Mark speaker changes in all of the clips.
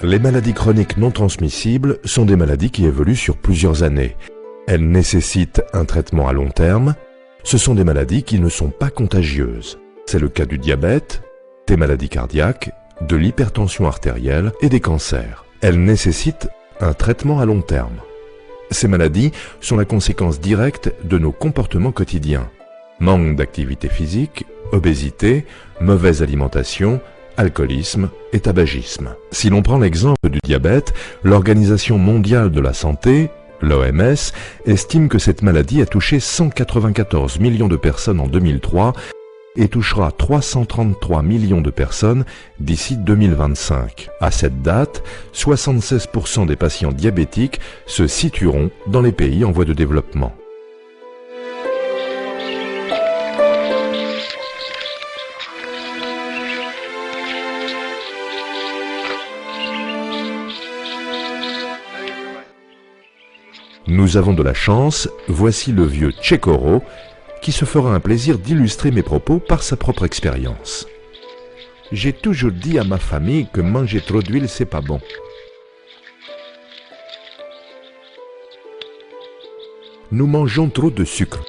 Speaker 1: Les maladies chroniques non transmissibles sont des maladies qui évoluent sur plusieurs années. Elles nécessitent un traitement à long terme. Ce sont des maladies qui ne sont pas contagieuses. C'est le cas du diabète, des maladies cardiaques, de l'hypertension artérielle et des cancers. Elles nécessitent un traitement à long terme. Ces maladies sont la conséquence directe de nos comportements quotidiens. Manque d'activité physique, obésité, mauvaise alimentation, alcoolisme et tabagisme. Si l'on prend l'exemple du diabète, l'Organisation mondiale de la santé, l'OMS, estime que cette maladie a touché 194 millions de personnes en 2003 et touchera 333 millions de personnes d'ici 2025. À cette date, 76% des patients diabétiques se situeront dans les pays en voie de développement. Nous avons de la chance, voici le vieux Tchekoro, qui se fera un plaisir d'illustrer mes propos par sa propre expérience. J'ai toujours dit à ma famille que manger trop d'huile, c'est pas bon. Nous mangeons trop de sucre,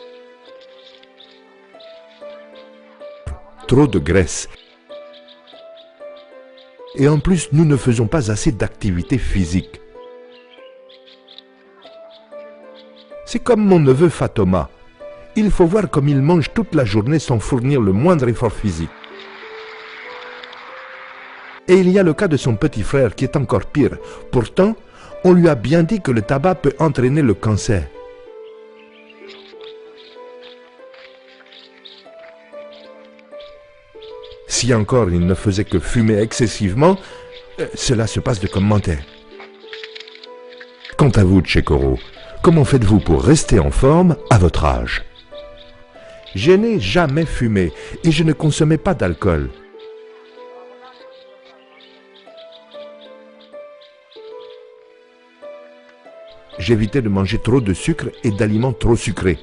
Speaker 1: trop de graisse. Et en plus, nous ne faisons pas assez d'activité physique. C'est comme mon neveu Fatoma. Il faut voir comme il mange toute la journée sans fournir le moindre effort physique. Et il y a le cas de son petit frère qui est encore pire. Pourtant, on lui a bien dit que le tabac peut entraîner le cancer. Si encore il ne faisait que fumer excessivement, cela se passe de commentaires. Quant à vous, Tchekoro, comment faites-vous pour rester en forme à votre âge? Je n'ai jamais fumé et je ne consommais pas d'alcool. J'évitais de manger trop de sucre et d'aliments trop sucrés.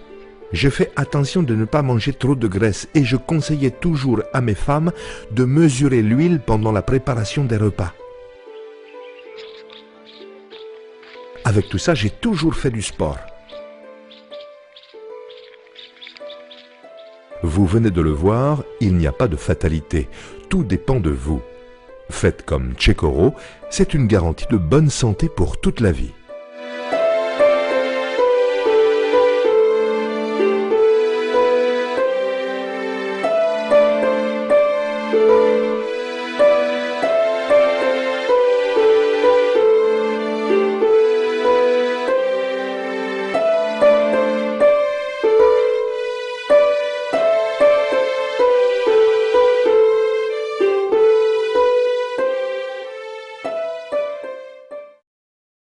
Speaker 1: Je fais attention de ne pas manger trop de graisse et je conseillais toujours à mes femmes de mesurer l'huile pendant la préparation des repas. Avec tout ça, j'ai toujours fait du sport. Vous venez de le voir, il n'y a pas de fatalité. Tout dépend de vous. Faites comme Tchekoro, c'est une garantie de bonne santé pour toute la vie.